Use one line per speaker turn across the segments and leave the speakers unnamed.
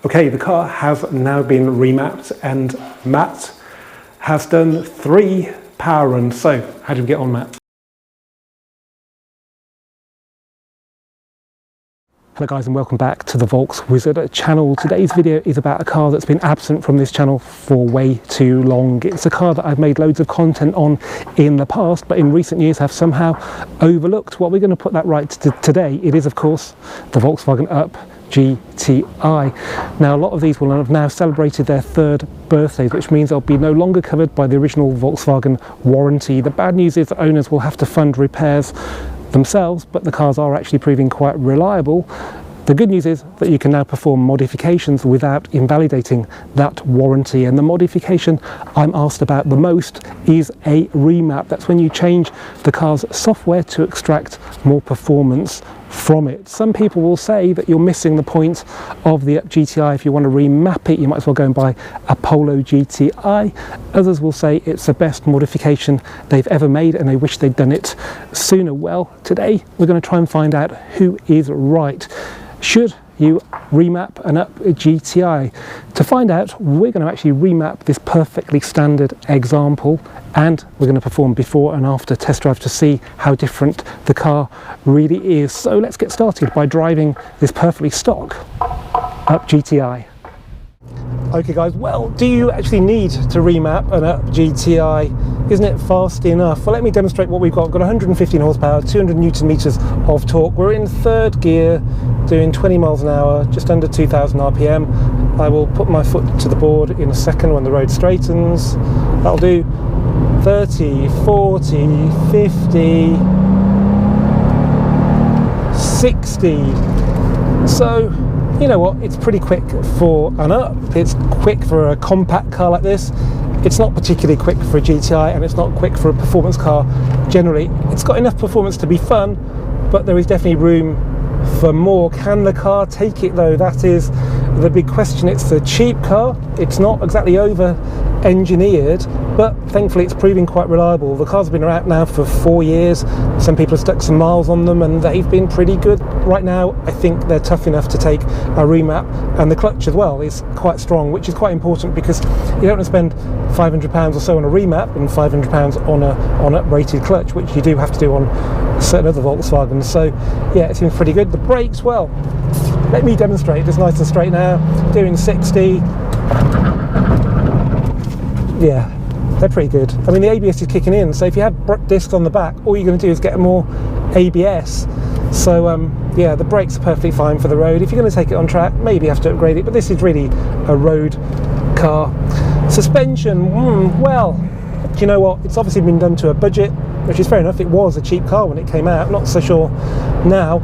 Okay, the car has now been remapped and Matt has done 3 power runs. So, how did we get on, Matt? Hello guys and welcome back to the VolksWizard channel. Today's video is about a car that's been absent from this channel for way too long. It's a car that I've made loads of content on in the past, but in recent years have somehow overlooked. Well, we're going to put that right today. It is, of course, the Volkswagen Up GTI. Now, a lot of these will have now celebrated their 3rd birthdays, which means they'll be no longer covered by the original Volkswagen warranty. The bad news is that owners will have to fund repairs themselves, but the cars are actually proving quite reliable. The good news is that you can now perform modifications without invalidating that warranty, and the modification I'm asked about the most is a remap. That's when you change the car's software to extract more performance from it. Some people will say that you're missing the point of the Up GTI. If you want to remap it, you might as well go and buy a Polo GTI. Others will say it's the best modification they've ever made and they wish they'd done it sooner. Well, today we're going to try and find out who is right. Should you remap an Up GTI? To find out, we're going to actually remap this perfectly standard example, and we're going to perform before and after test drive to see how different the car really is. So let's get started by driving this perfectly stock Up GTI. Okay guys, well, do you actually need to remap an Up GTI? Isn't it fast enough? Well, let me demonstrate what we've got. We've got 115 horsepower, 200 newton meters of torque. We're in 3rd gear, doing 20 miles an hour, just under 2,000 RPM. I will put my foot to the board in a second when the road straightens. That'll do 30, 40, 50, 60. So, you know what, it's pretty quick for an Up. It's quick for a compact car like this. It's not particularly quick for a GTI, and it's not quick for a performance car generally. It's got enough performance to be fun, but there is definitely room for more. Can the car take it though? That is the big question. It's a cheap car. It's not exactly over engineered, but thankfully it's proving quite reliable. The cars have been out now for 4 years. Some people have stuck some miles on them and they've been pretty good. Right now I think they're tough enough to take a remap, and the clutch as well is quite strong, which is quite important because you don't want to spend £500 or so on a remap and £500 on a rated clutch, which you do have to do on certain other Volkswagens. So yeah, it seems pretty good. The brakes, well, let me demonstrate. It's nice and straight now, doing 60. Yeah, they're pretty good. I mean, the ABS is kicking in, so if you have discs on the back, all you're going to do is get more ABS. So yeah, the brakes are perfectly fine for the road. If you're going to take it on track, maybe you have to upgrade it, but this is really a road car. Suspension, well, do you know what? It's obviously been done to a budget, which is fair enough. It was a cheap car when it came out, not so sure now.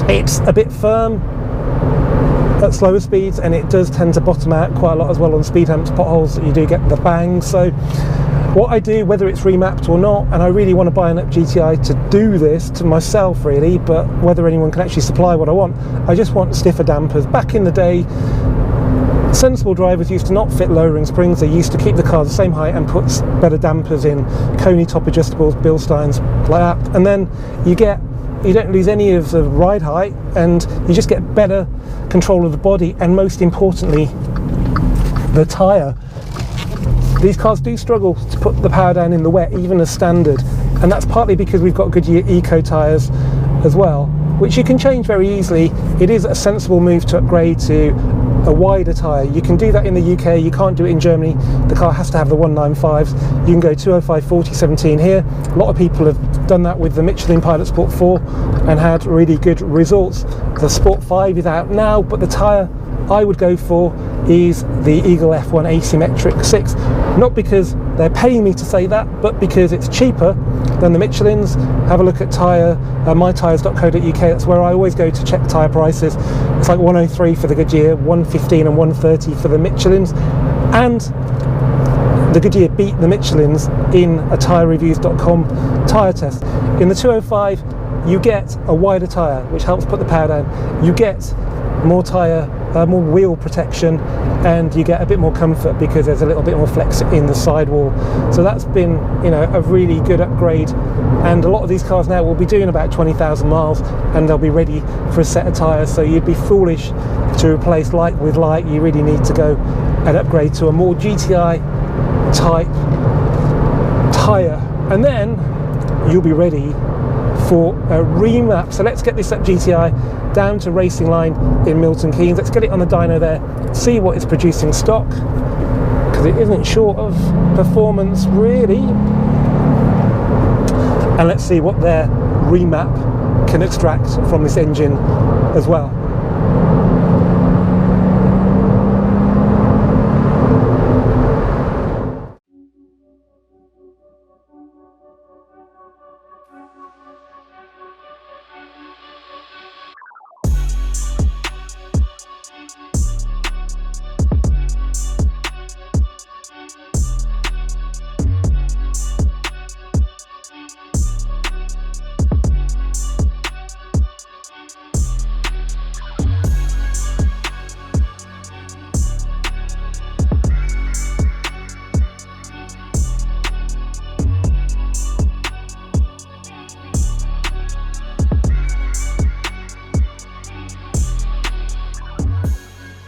It's a bit firm at slower speeds, and it does tend to bottom out quite a lot as well on speed humps, potholes. You do get the bang. So what I do, whether it's remapped or not, and I really want to buy an Up GTI to do this to myself really, but whether anyone can actually supply what I want, I just want stiffer dampers. Back in the day, sensible drivers used to not fit lowering springs. They used to keep the car the same height and put better dampers in, Coney top adjustables, Bilsteins, like that, and then you don't lose any of the ride height, and you just get better control of the body, and most importantly, the tyre. These cars do struggle to put the power down in the wet, even as standard, and that's partly because we've got Goodyear Eco tyres as well, which you can change very easily. It is a sensible move to upgrade to a wider tyre. You can do that in the UK, you can't do it in Germany. The car has to have the 195s. You can go 205 40 17 here. A lot of people have done that with the Michelin Pilot Sport 4 and had really good results. The Sport 5 is out now, but the tyre I would go for is the Eagle F1 Asymmetric 6. Not because they're paying me to say that, but because it's cheaper than the Michelins. Have a look at mytyres.co.uk. That's where I always go to check tyre prices. It's like 103 for the Goodyear, 115 and 130 for the Michelins, and the Goodyear beat the Michelins in a tyrereviews.com tyre test. In the 205 you get a wider tyre, which helps put the power down. You get more tyre, more wheel protection, and you get a bit more comfort because there's a little bit more flex in the sidewall. So that's been, you know, a really good upgrade And a lot of these cars now will be doing about 20,000 miles and they'll be ready for a set of tyres. So you'd be foolish to replace like with like. You really need to go and upgrade to a more GTI type tyre. And then you'll be ready for a remap. So let's get this up GTI down to Racingline in Milton Keynes. Let's get it on the dyno there, see what it's producing stock, because it isn't short of performance really. And let's see what their remap can extract from this engine as well.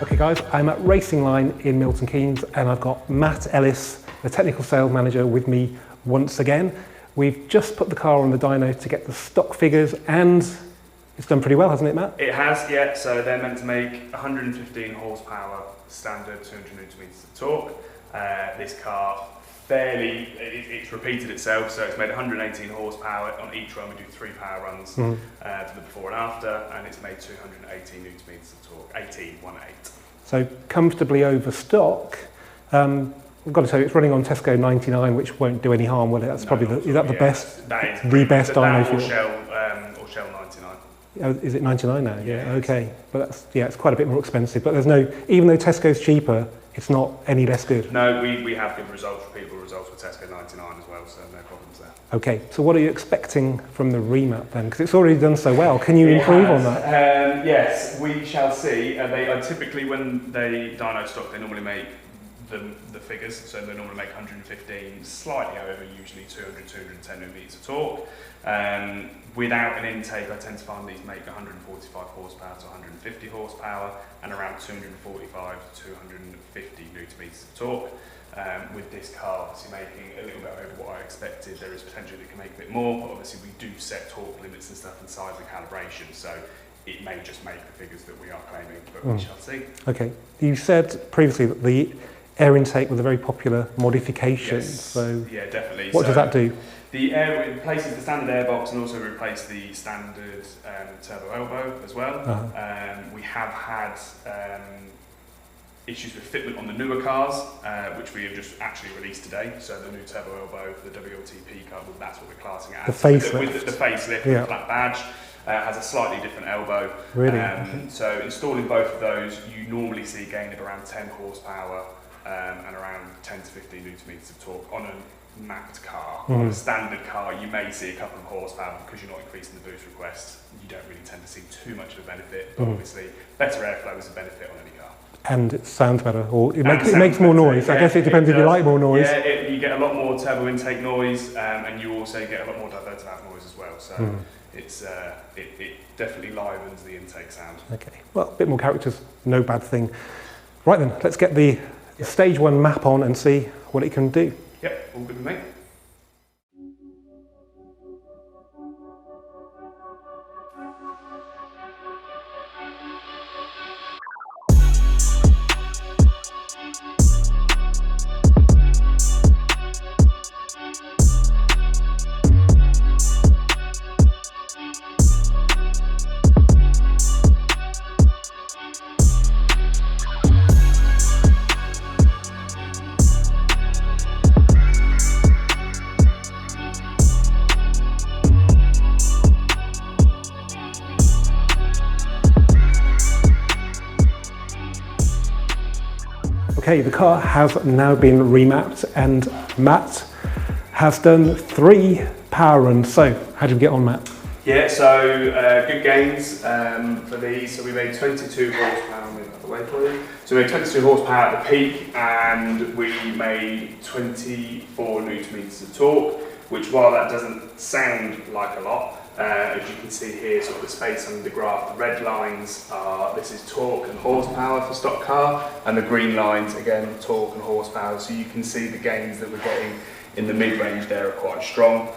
Okay guys, I'm at Racingline in Milton Keynes and I've got Matt Ellis, the technical sales manager, with me once again. We've just put the car on the dyno to get the stock figures and it's done pretty well, hasn't it, Matt?
It has, yeah. So they're meant to make 115 horsepower standard, 200 newton meters of torque. This car it's repeated itself, so it's made 118 horsepower. On each run we do 3 power runs for the before and after, and it's made 218 newton meters of torque, 18.
So comfortably over stock. I've got to tell you, it's running on Tesco 99, which won't do any harm, will it? That's probably is that the best?
That is
the best dyno fuel.
Or Shell 99.
Oh, is it 99 now? Yeah. Okay, but that's it's quite a bit more expensive. But there's no, even though Tesco's cheaper, it's not any less good.
No, we have good results, repeatable results with Tesco 99 as well, so no problems there.
Okay, so what are you expecting from the remap then? Because it's already done so well. Can you improve on that?
Yes, we shall see. They typically, when they dyno stock, they normally make the figures, so they normally make 115, slightly over, usually 200, 210 newton meters of torque. Without an intake, I tend to find these make 145 horsepower to 150 horsepower and around 245 to 250 newton meters of torque. With this car obviously making a little bit over what I expected, there is potential that it can make a bit more, but obviously we do set torque limits and stuff inside the calibration, so it may just make the figures that we are claiming, but we shall see.
Okay, you said previously that the air intake was a very popular modification.
Yes.
So
yeah, definitely.
What does that do?
The air, it replaces the standard airbox and also replaces the standard turbo elbow as well. We have had issues with fitment on the newer cars, which we have just actually released today. So the new turbo elbow, the WLTP car, well, that's what we're classing it as.
The facelift.
With the facelift, the flat badge. Has a slightly different elbow.
Really?
So installing both of those, you normally see a gain of around 10 horsepower and around 10 to 15 newton meters of torque on a mapped car. On a standard car, you may see a couple of horsepower because you're not increasing the boost request. You don't really tend to see too much of a benefit, but obviously better airflow is a benefit on any car.
And it sounds better, or it makes more noise. Yeah, I guess it depends if you like more noise.
Yeah, you get a lot more turbo intake noise, and you also get a lot more diverter valve noise as well. So it definitely livens the intake sound.
Okay, well, a bit more characters, no bad thing. Right then, let's get the stage 1 map on and see what it can do.
Yep, all good with me.
Okay, the car has now been remapped and Matt has done 3 power runs. So, how did we get on, Matt?
Yeah, so good gains for these. So we made 22 horsepower, I'll move that away for you. So we made 22 horsepower at the peak and we made 24 newton meters of torque. which while that doesn't sound like a lot, as you can see here, sort of the space under the graph, the red lines are, this is torque and horsepower for stock car, and the green lines, again, torque and horsepower. So you can see the gains that we're getting in the mid-range there are quite strong.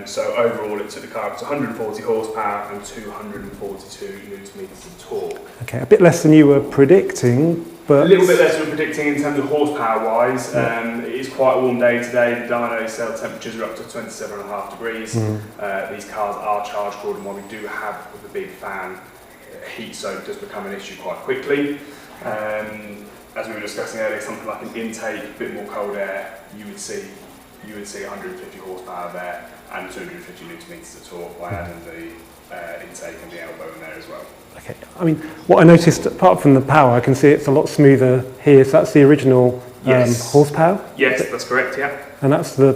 So overall it took the car up to 140 horsepower and 242 newton meters of torque.
Okay, a bit less than you were predicting, but...
A little bit less than we're predicting in terms of horsepower wise. It is quite a warm day today. The dyno cell temperatures are up to 27.5 degrees. These cars are charge cooled, and while we do have with the big fan, heat soak does become an issue quite quickly. As we were discussing earlier, something like an intake, a bit more cold air, you would see 150 horsepower there and 250 newton meters of torque by adding the intake and the elbow in there as well.
Okay, I mean, what I noticed, apart from the power, I can see it's a lot smoother here, so that's the original horsepower?
Yes, that's correct, yeah.
And that's the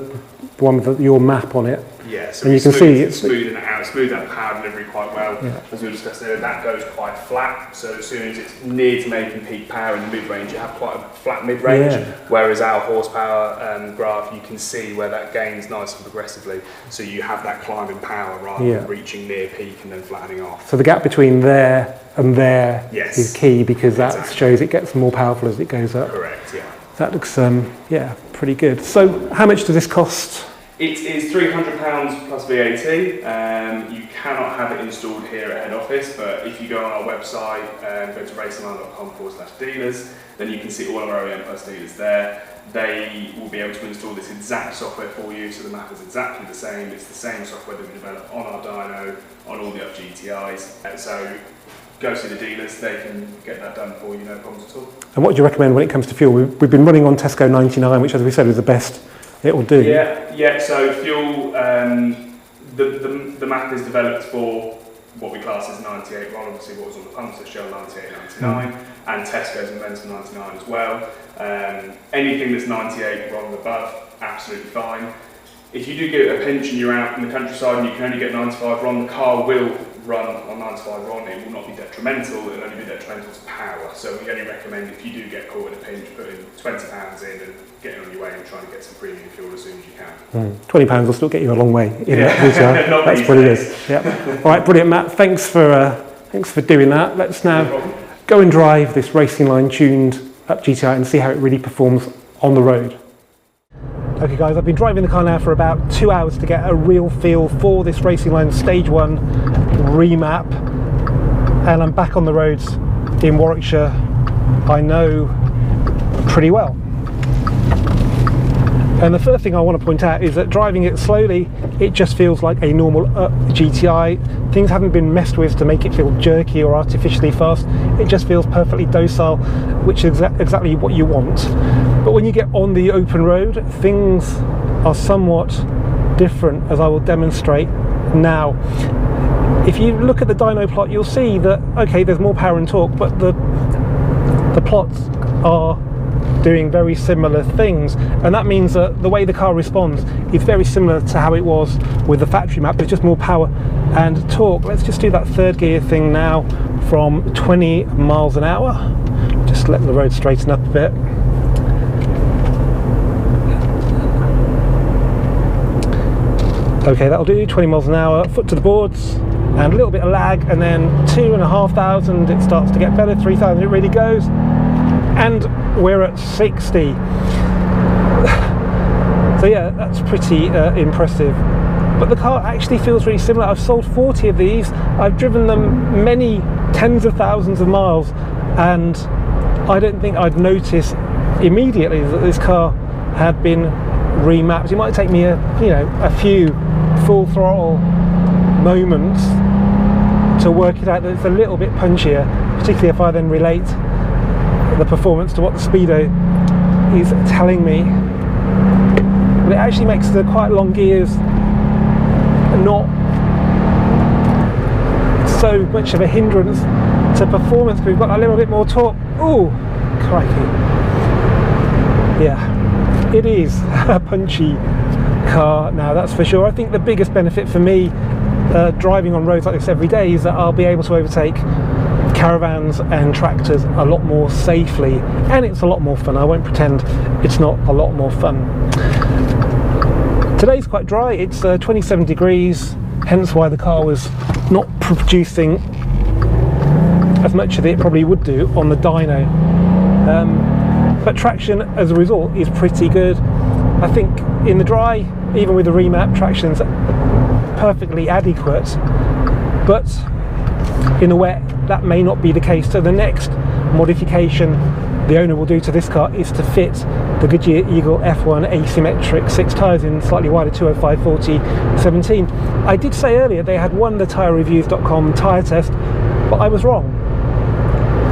one with your map on it?
Yeah, so
and you can see it's
smoothing it out, smooth out power delivery quite well. Yeah. As we discussed earlier, that goes quite flat, so as soon as it's near to making peak power in the mid-range, you have quite a flat mid-range, whereas our horsepower graph, you can see where that gains nice and progressively, so you have that climbing power rather than reaching near peak and then flattening off.
So the gap between there and there is key, because that shows it gets more powerful as it goes up.
Correct, yeah.
That looks, pretty good. So how much does this cost?
It is £300 plus VAT. You cannot have it installed here at head office, but if you go on our website and go to racingline.com/dealers, then you can see all of our OEM Plus dealers there. They will be able to install this exact software for you, so the map is exactly the same. It's the same software that we develop on our dyno, on all the UP GTIs. So go see the dealers, they can get that done for you, no problems at all. And
what do you recommend when it comes to fuel? We've been running on Tesco 99, which, as we said, is the best it will do.
Yeah. So fuel, the map is developed for what we class as 98 RON, obviously what was on the pump, so Shell 98, 99, and Tesco's Inventor 99 as well. Anything that's 98 RON and above, absolutely fine. If you do get a pinch and you're out in the countryside and you can only get 95 RON, the car will run on 95 RON. It will not be detrimental, it will only be detrimental to power. So we only recommend, if you do get caught in a pinch, putting £20 in and getting on your way and trying to get some premium fuel as soon as you can.
£20 will still get you a long way in that. That's pretty good. Yeah. All right, brilliant, Matt. Thanks for doing that. Let's now go and drive this Racingline tuned Up GTI and see how it really performs on the road. Okay guys, I've been driving the car now for about 2 hours to get a real feel for this Racingline Stage 1 remap, and I'm back on the roads in Warwickshire I know pretty well. And the first thing I want to point out is that driving it slowly, it just feels like a normal GTI. Things haven't been messed with to make it feel jerky or artificially fast. It just feels perfectly docile, which is exactly what you want. But when you get on the open road, things are somewhat different, as I will demonstrate now. If you look at the dyno plot, you'll see that, okay, there's more power and torque, but the plots are doing very similar things, and that means that the way the car responds is very similar to how it was with the factory map. There's just more power and torque. Let's just do that third gear thing now from 20 miles an hour. Just let the road straighten up a bit. Okay, that'll do, 20 miles an hour, foot to the boards, and a little bit of lag, and then 2,500, it starts to get better, 3,000 it really goes, and we're at 60. So yeah, that's pretty impressive. But the car actually feels really similar. I've sold 40 of these, I've driven them many tens of thousands of miles, and I don't think I'd notice immediately that this car had been remapped. It might take me a few full throttle moments to work it out that it's a little bit punchier, particularly if I then relate the performance to what the speedo is telling me. But it actually makes the quite long gears not so much of a hindrance to performance, because we've got a little bit more torque. Ooh, crikey. Yeah, it is a punchy car now, that's for sure. I think the biggest benefit for me driving on roads like this every day is that I'll be able to overtake caravans and tractors a lot more safely, and it's a lot more fun. I won't pretend it's not a lot more fun. Today's quite dry, it's 27 degrees, hence why the car was not producing as much as it probably would do on the dyno. But traction as a result is pretty good. I think in the dry, even with the remap, traction's perfectly adequate, but in the wet that may not be the case. So the next modification the owner will do to this car is to fit the Goodyear Eagle F1 asymmetric 6 tyres in slightly wider 205/40/17. I did say earlier they had won the TyreReviews.com tyre test, but I was wrong.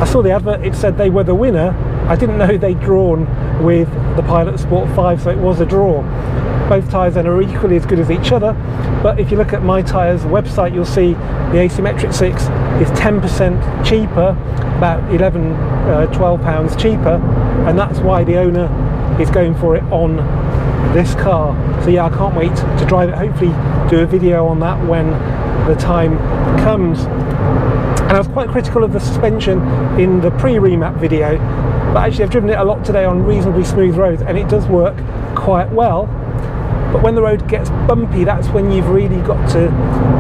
I saw the advert, it said they were the winner. I didn't know they'd drawn with the Pilot Sport 5, so it was a draw. Both tyres then are equally as good as each other, but if you look at My Tyres website, you'll see the asymmetric 6 is 10% cheaper, about 11, 12 pounds cheaper, and that's why the owner is going for it on this car. So yeah, I can't wait to drive it, hopefully do a video on that when the time comes. And I was quite critical of the suspension in the pre-remap video, but actually I've driven it a lot today on reasonably smooth roads and it does work quite well. But when the road gets bumpy, that's when you've really got to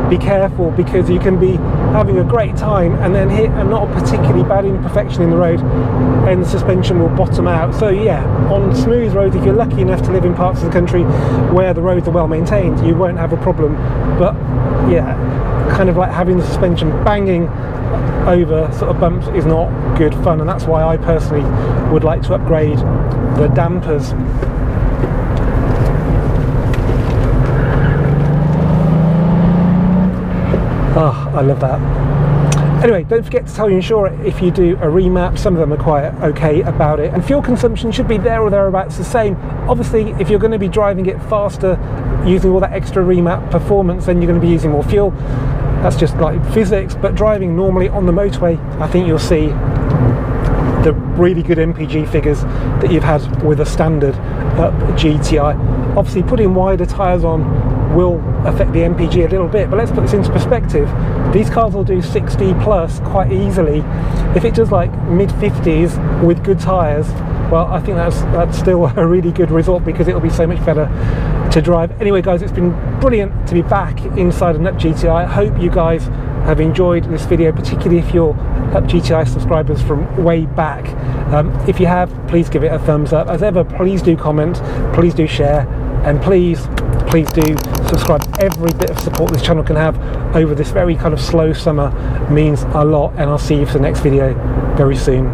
be careful, because you can be having a great time and then hit a not a particularly bad imperfection in the road and the suspension will bottom out. So yeah, on smooth roads, if you're lucky enough to live in parts of the country where the roads are well maintained, you won't have a problem. But yeah, kind of like having the suspension banging over sort of bumps is not good fun, and that's why I personally would like to upgrade the dampers. Oh, I love that. Anyway, don't forget to tell your insurer if you do a remap. Some of them are quite okay about it, and fuel consumption should be there or thereabouts the same. Obviously, if you're going to be driving it faster using all that extra remap performance, then you're going to be using more fuel. That's just like physics. But driving normally on the motorway, I think you'll see the really good MPG figures that you've had with a standard Up GTI. Obviously, putting wider tyres on will affect the MPG a little bit, but let's put this into perspective. These cars will do 60 plus quite easily. If it does like mid-50s with good tyres, well, I think that's still a really good result, because it'll be so much better to drive. Anyway guys, it's been brilliant to be back inside an Up GTI. I hope you guys have enjoyed this video, particularly if you're Up GTI subscribers from way back. If you have, please give it a thumbs up. As ever, please do comment, please do share, and please do subscribe. Every bit of support this channel can have over this very kind of slow summer means a lot, and I'll see you for the next video very soon.